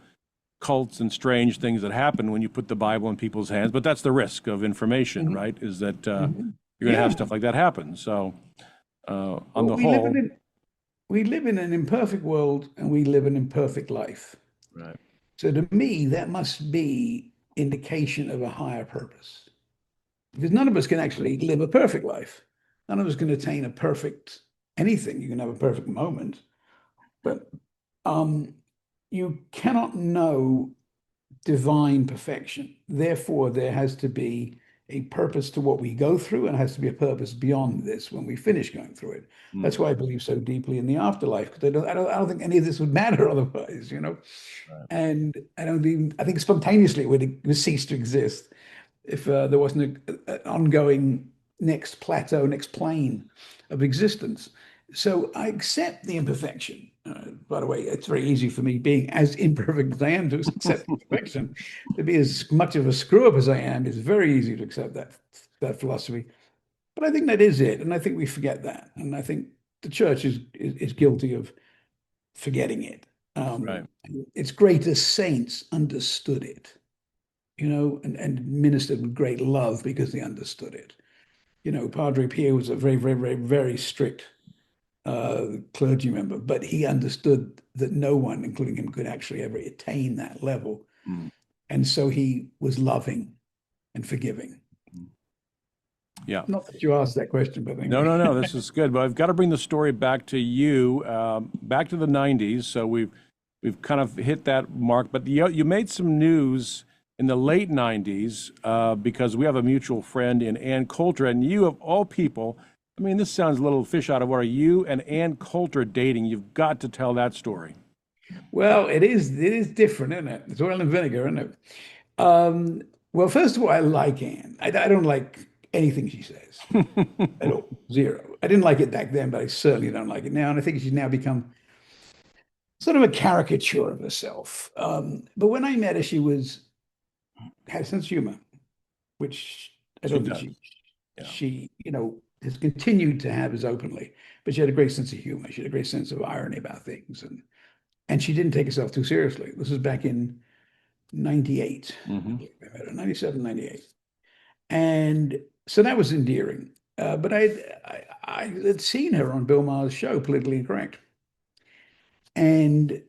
cults and strange things that happen when you put the Bible in people's hands. But that's the risk of information, Mhm. right? Is that Mhm. you're going to have Yeah. stuff like that happen. So, on Well, the whole, we live in an imperfect world and we live an imperfect life. right. So to me, that must be indication of a higher purpose. Because none of us can actually live a perfect life. None of us can attain a perfect anything. You can have a perfect moment, but um, you cannot know divine perfection. Therefore, there has to be a purpose to what we go through, and it has to be a purpose beyond this when we finish going through it. That's Mm, why I believe so deeply in the afterlife, because I don't think any of this would matter otherwise. right. And I think spontaneously it would cease to exist if there wasn't an ongoing next plateau, next plane of existence. So I accept the imperfection. By the way, it's very easy for me, being as imperfect as I am, to accept imperfection. To be as much of a screw up as I am, it's very easy to accept that philosophy. But I think that is it, and I think we forget that, and I think the church is guilty of forgetting it. Right. Its greatest saints understood it, and ministered with great love because they understood it. Padre Pio was a very, very, very, very strict clergy member, but he understood that no one, including him, could actually ever attain that level. Mm, And so he was loving and forgiving. mm. Yeah. Not that you asked that question, but No, anyway. no, no. This is good. But I've got to bring the story back to you, back to the '90s. So we've kind of hit that mark. But you made some news in the late '90s because we have a mutual friend in Ann Coulter, and you, of all people, I mean, this sounds a little fish out of water. You and Ann Coulter dating. You've got to tell that story. Well, it is different, isn't it? It's oil and vinegar, isn't it? Um, well, first of all, I like Anne. I don't like anything she says at all. Zero. I didn't like it back then, but I certainly don't like it now. And I think she's now become sort of a caricature of herself. But when I met her, she had a sense of humor, which I She don't think does. she Yeah. she has continued to have as openly. But she had a great sense of humor. She had a great sense of irony about things, and she didn't take herself too seriously. This was back in '98, I Hmm. believe I met her, '97, '98, and so that was endearing. But I had seen her on Bill Maher's show, Politically Incorrect, and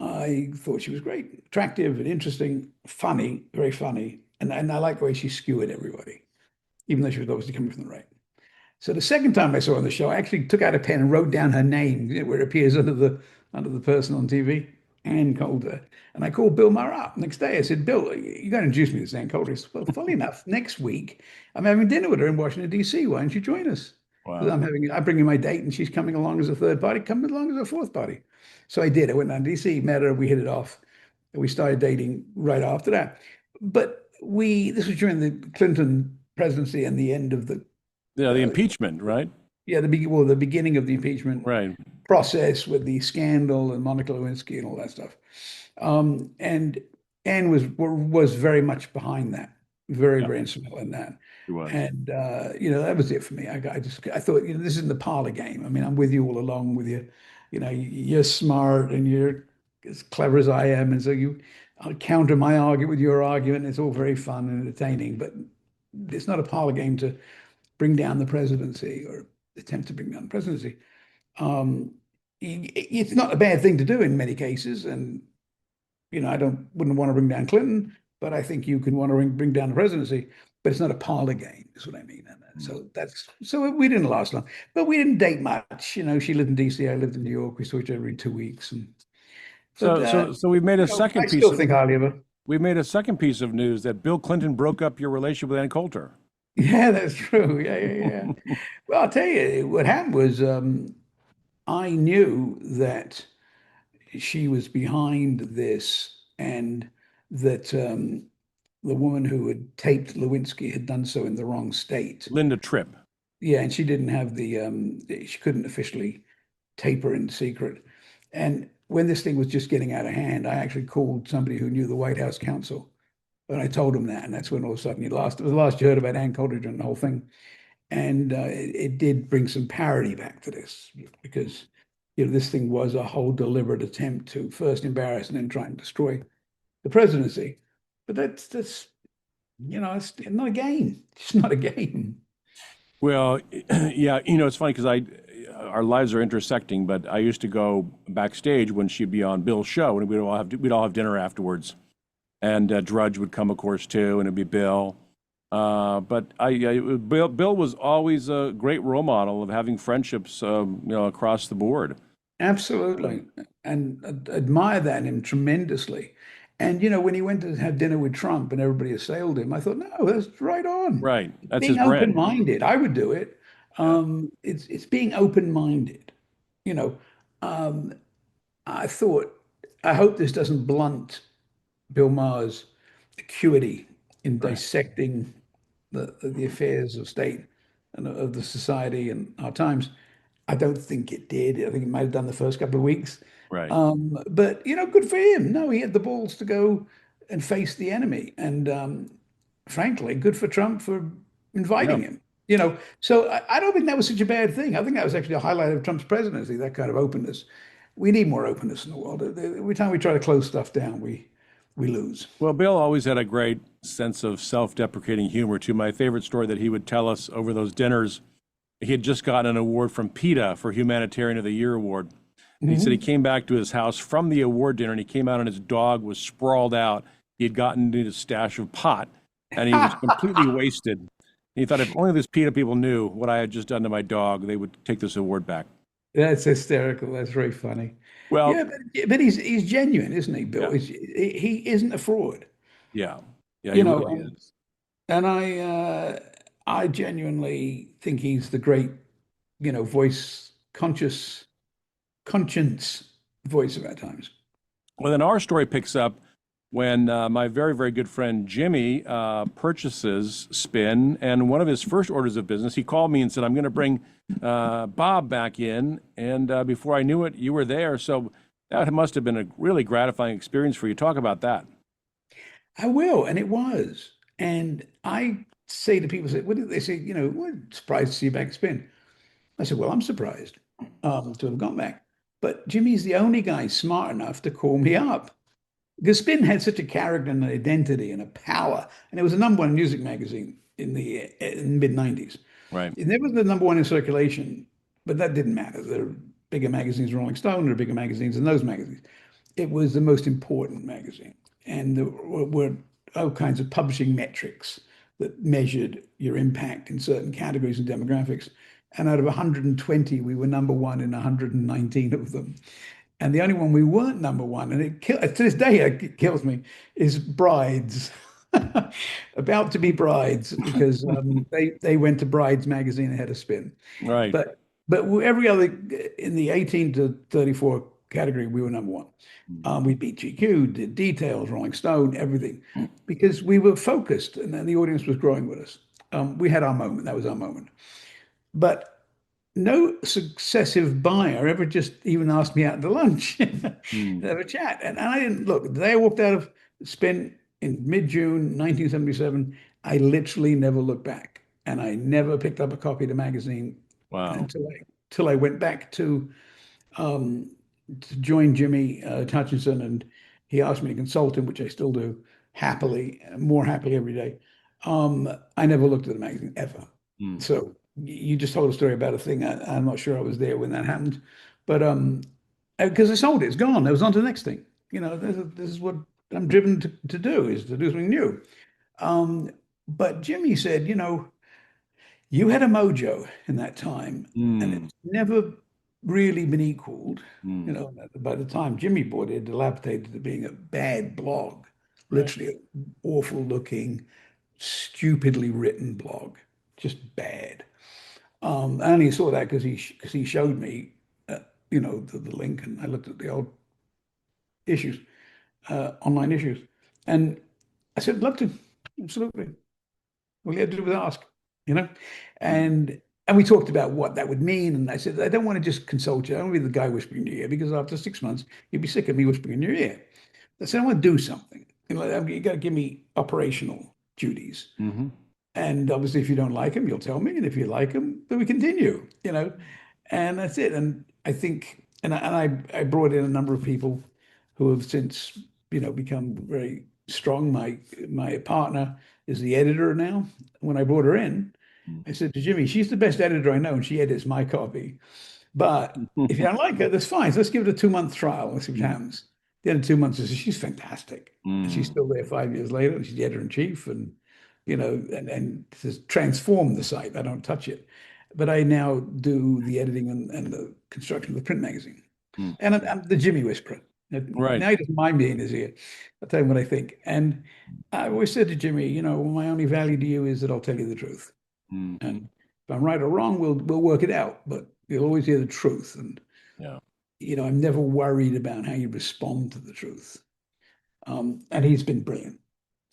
I thought she was great, attractive and interesting, funny, very funny, and I like the way she skewered everybody, even though she was obviously coming from the right. So the second time I saw her on the show, I actually took out a pen and wrote down her name, where it appears under the person on TV, Ann Coulter. And I called Bill Maher up next day. I said, Bill, you got to introduce me to this Ann Coulter. He said, well, funny enough, next week I'm having dinner with her in Washington, D.C. Why don't you join us? Because Wow. I'm bringing my date and she's coming along as a third party, coming along as a fourth party. So I did. I went down to D.C., met her, we hit it off, and we started dating right after that. But this was during the Clinton presidency and the end of the Yeah, the uh, impeachment, right? yeah, the beginning of the impeachment Right. process with the scandal and Monica Lewinsky and all that stuff. And Anne was very much behind that, very, Yeah, very instrumental in that. she was. And that was it for me. I thought, this isn't the parlor game. I mean, I'm with you all along with you. You're smart and you're as clever as I am, and so I'll counter my argument with your argument. It's all very fun and entertaining, but it's not a parlor game to bring down the presidency or attempt to bring down the presidency. Um, it's not a bad thing to do in many cases, and I wouldn't want to bring down Clinton, but I think you can want to bring down the presidency. But it's not a parlor game, is what I mean. And Mm. so we didn't last long, but we didn't date much. She lived in D.C., I lived in New York. We saw each other every 2 weeks, but So we've made a second I piece still of think highly of her. we made a second piece of news that Bill Clinton broke up your relationship with Ann Coulter. Yeah, that's true. Yeah, yeah, yeah. Well, I'll tell you, what happened was I knew that she was behind this, and that the woman who had taped Lewinsky had done so in the wrong state. Linda Tripp. Yeah, and she didn't have she couldn't officially tape her in secret. And when this thing was just getting out of hand, I actually called somebody who knew the White House counsel, and I told him that, and that's when all of a sudden it was the last you heard about Ann Coulter and the whole thing. And it did bring some parity back to this because this thing was a whole deliberate attempt to first embarrass and then try and destroy the presidency. But that's it's not a game. It's not a game. Well, yeah, it's funny because our lives are intersecting, but I used to go backstage when she'd be on Bill's show, and we'd all have dinner afterwards, and Drudge would come, of course, too, and it'd be Bill. But Bill was always a great role model of having friendships, across the board. Absolutely. And admire that in him tremendously. And when he went to have dinner with Trump and everybody assailed him, I thought, no, that's right on. Right, that's his Being brand. open-minded, I would do it. Yeah, It's being open-minded. You know, um, I thought, I hope this doesn't blunt Bill Maher's acuity in right, dissecting the affairs of state and of the society and our times. I don't think it did. I think it might have done the first couple of weeks. right. But good for him. No, he had the balls to go and face the enemy. And frankly, good for Trump for Yeah. inviting him. So I don't think that was such a bad thing. I think that was actually a highlight of Trump's presidency, that kind of openness. We need more openness in the world. Every time we try to close stuff down, we lose. Well, Bill always had a great sense of self-deprecating humor too. My favorite story that he would tell us over those dinners, he had just gotten an award from PETA for Humanitarian of the Year award. And he said he Mhm. came back to his house from the award dinner and he came out and his dog was sprawled out. He had gotten into his stash of pot and he was completely wasted. He thought if only these PETA people knew what I had just done to my dog, they would take this award back. That's hysterical. That's very funny. Well, Yeah, but he's genuine, isn't he, Bill? yeah, He isn't a fraud, yeah, yeah, he you know. really is. And I genuinely think he's the great, voice, conscience voice of our times. Well, then our story picks up when my very, very good friend Jimmy purchases Spin, and one of his first orders of business, he called me and said, "I'm going to bring Bob back in." And before I knew it, you were there. So that must have been a really gratifying experience for you. Talk about that. I will, and it was. And I say to people, say, what do they say? We're surprised to see you back at Spin. I said, well, I'm surprised to have gone back. But Jimmy's the only guy smart enough to call me up. Because Spin had such a character and an identity and a power, and it was a number one music magazine in mid '90s. Right. It never was the number one in circulation, but that didn't matter. There are bigger magazines, Rolling Stone, there are bigger magazines than those magazines. It was the most important magazine, and there were all kinds of publishing metrics that measured your impact in certain categories and demographics. And out of 120, we were number one in 119 of them. And the only one we weren't number one, and to this day it kills me, is Brides. About to be Brides because they went to Brides magazine ahead of Spin. Right. But every other in the 18 to 34 category, we were number one. We beat GQ, did Details, Rolling Stone, everything, because we were focused, and then the audience was growing with us. We had our moment. That was our moment. But no successive buyer ever just even asked me out to lunch to Hmm. have a chat. And I didn't look. The day I walked out of Spin in mid-June 1977, I literally never looked back. And I never picked up a copy of the magazine Wow. until I went back um, to join Jimmy Hutchinson, and he asked me to consult him, which I still do happily, more happily every day. I never looked at the magazine ever. Hmm. So you just told a story about a thing. I'm not sure I was there when that happened, but because I sold it, it's gone. I was on to the next thing. This is what I'm driven to do, is to do something new. Um, but Jimmy said, you had a mojo in that time, and Hmm. it's never really been equaled. Hmm. By the time Jimmy bought it, dilapidated to being a bad blog, Right. literally an awful looking, stupidly written blog, just bad. I only saw that because he showed me, the link, and I looked at the old issues, online issues. And I said, love to, absolutely. All you had to do was ask, you know? Mm. And we talked about what that would mean. And I said, I don't want to just consult you. I don't want to be the guy whispering in your ear because after 6 months, you'd be sick of me whispering in your ear. I said, I want to do something. You got to give me operational duties. Hmm. And obviously, if you don't like them, you'll tell me. And if you like them, then we continue, you know? And that's it. And I think, I brought in a number of people who have since, become very strong. My partner is the editor now. When I brought her in, I said to Jimmy, she's the best editor I know, and she edits my copy. But if you don't like her, that's fine. So let's give it a 2 month trial. Let's see what happens. The end of 2 months, I said, she's fantastic. And she's Mm. still there 5 years later, and she's the editor in chief. And and has transformed the site. I don't touch it, but I now do the editing and the construction of the print magazine. Mm. And I'm the Jimmy Whisperer. Right. Now he doesn't mind me in his ear. I'll tell him what I think. And I always said to Jimmy, my only value to you is that I'll tell you the truth. Hmm. And if I'm right or wrong, we'll work it out. But you'll always hear the truth. And Yeah. I'm never worried about how you respond to the truth. And he's been brilliant.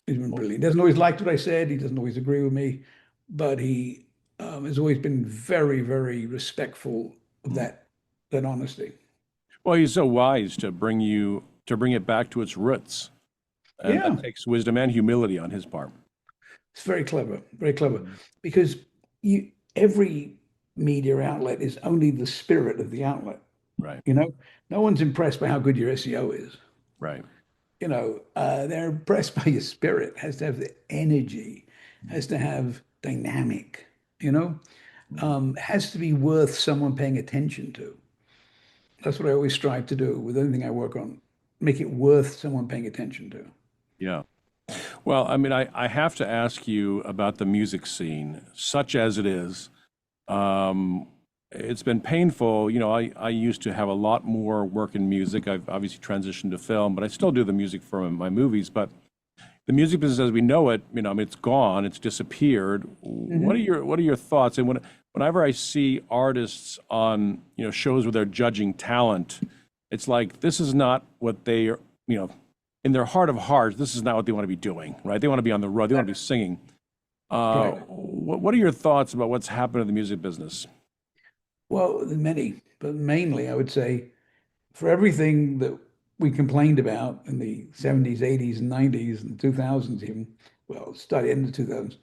He's been brilliant. He doesn't always like what I said. He doesn't always agree with me, but he has always been very, very respectful of Mm. that honesty. Well, he's so wise to bring it back to its roots, and that Yeah, takes wisdom and humility on his part. it's very clever, Mm. because every media outlet is only the spirit of the outlet. Right. You know, no one's impressed by how good your SEO is. Right. They're impressed by your spirit. Has to have the energy, Mm. has to have dynamic. You know, Mm. has to be worth someone paying attention to. That's what I always strive to do with anything I work on. Make it worth someone paying attention to. Yeah. Well, I mean, I have to ask you about the music scene, such as it is. Um, it's been painful. I used to have a lot more work in music. I've obviously transitioned to film, but I still do the music for my movies. But the music business as we know it, I mean, it's gone, it's disappeared. Hmm. What are your thoughts? And whenever I see artists on, shows where they're judging talent, it's like this is not what they are, in their heart of hearts, this is not what they want to be doing, right? They want to be on the road, they want to be singing. Right. What are your thoughts about what's happened in the music business? Well, many, but mainly I would say for everything that we complained about in the 70s, 80s, and 90s, and 2000s, even, well, started in the 2000s.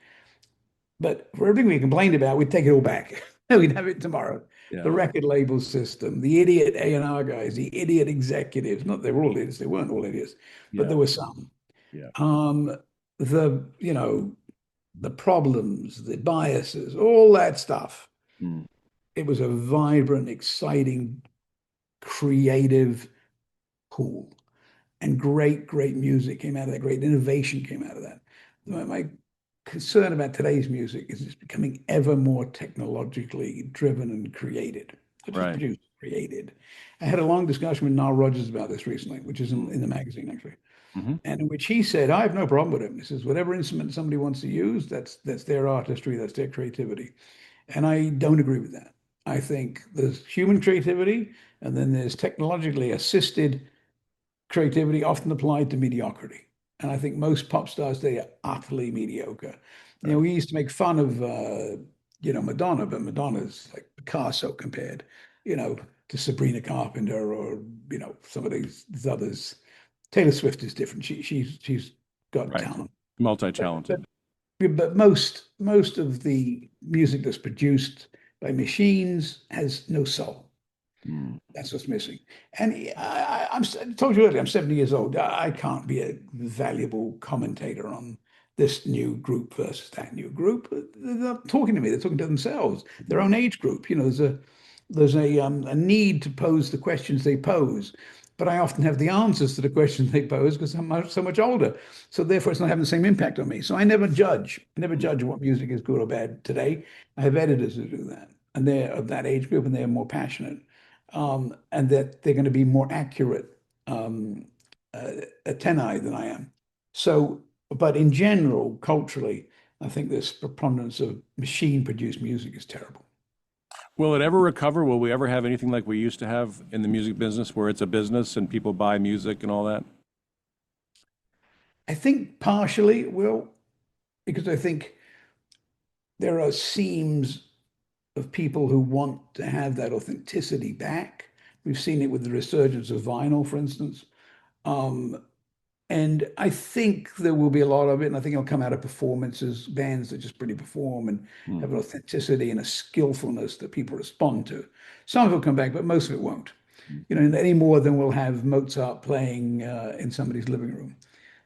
But for everything we complained about, we'd take it all back. We'd have it tomorrow. The Yeah, record label system, the idiot A&R guys, the idiot executives. Not they were all idiots, they weren't all idiots, but yeah, there were some. yeah. Um, the problems, the biases, all that stuff. Mm. It was a vibrant, exciting, creative pool. And great music came out of that. Great innovation came out of that. My concern about today's music is it's becoming ever more technologically driven and created. Not just Right. produced, created. I had a long discussion with Nile Rodgers about this recently, which is Mm. in the magazine actually, Hmm. and in which he said, "I have no problem with it." He says, "Whatever instrument somebody wants to use, that's their artistry, that's their creativity." And I don't agree with that. I think there's human creativity, and then there's technologically assisted creativity often applied to mediocrity. And I think most pop stars, they are utterly mediocre. Right. We used to make fun of, Madonna, but Madonna's like Picasso compared, you know, to Sabrina Carpenter or, some of these others. Taylor Swift is different. She's got Right. talent. But, but, Multi-talented. but most of the music that's produced by machines has no soul. Mm. That's what's missing. And I told you earlier, I'm 70 years old. I can't be a valuable commentator on this new group versus that new group. They're not talking to me. They're talking to themselves, their own age group. There's a need to pose the questions they pose, but I often have the answers to the questions they pose because I'm so much older. So therefore, it's not having the same impact on me. So I never judge. I never judge what music is good or bad today. I have editors who do that, and they're of that age group, and they're more passionate, and that they're going to be more accurate antennae than I am. So, but in general, culturally, I think this preponderance of machine-produced music is terrible. Will it ever recover? Will we ever have anything like we used to have in the music business where it's a business and people buy music and all that? I think partially it will, because I think there are seams of people who want to have that authenticity back. We've seen it with the resurgence of vinyl, for instance. Um, and I think there will be a lot of it, and I think it'll come out of performances, bands that just really perform and Hmm. have an authenticity and a skillfulness that people respond to. Some of it will come back, but most of it won't. You know, any more than we'll have Mozart playing in somebody's living room,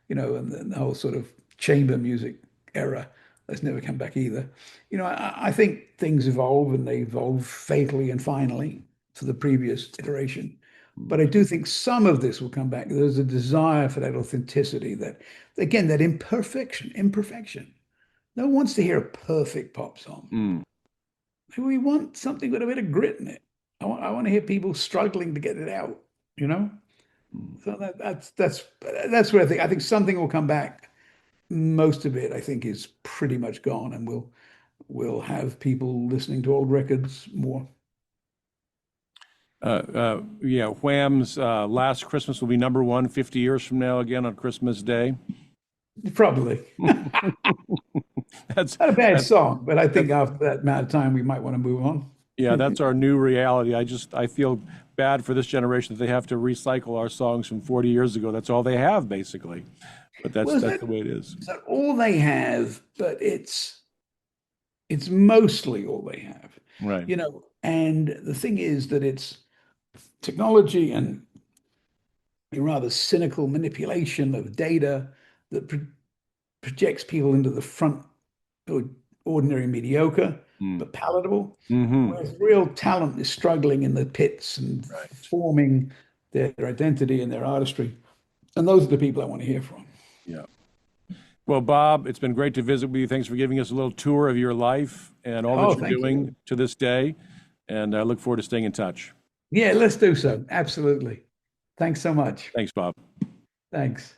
you know, and the whole sort of chamber music era that's never come back either. You know, I think things evolve and they evolve fatally and finally to the previous iteration. But I do think some of this will come back. There's a desire for that authenticity, that, again, that imperfection. No one wants to hear a perfect pop song. Mm. We want something with a bit of grit in it. I want to hear people struggling to get it out, you know? So that's where I think something will come back. Most of it, I think, is pretty much gone, and we'll have people listening to old records more. Yeah, Wham's Last Christmas will be number one 50 years from now again on Christmas Day. Probably. That's Not a bad that, song, but I think that's after that amount of time, we might want to move on. yeah, that's our new reality. I feel bad for this generation that they have to recycle our songs from 40 years ago. That's all they have basically. But Well, that's the way it is. is that all they have? But it's mostly all they have, Right. you know. And the thing is that it's technology and a rather cynical manipulation of data that projects people into the front or ordinary mediocre Mm. but palatable, Hmm. whereas real talent is struggling in the pits and Right. forming their identity and their artistry. And those are the people I want to hear from. Yeah. Well, Bob, it's been great to visit with you. Thanks for giving us a little tour of your life and all Oh, that you're thank you. doing to this day. And I look forward to staying in touch. Yeah, let's do so. Absolutely. Thanks so much. Thanks, Bob. Thanks.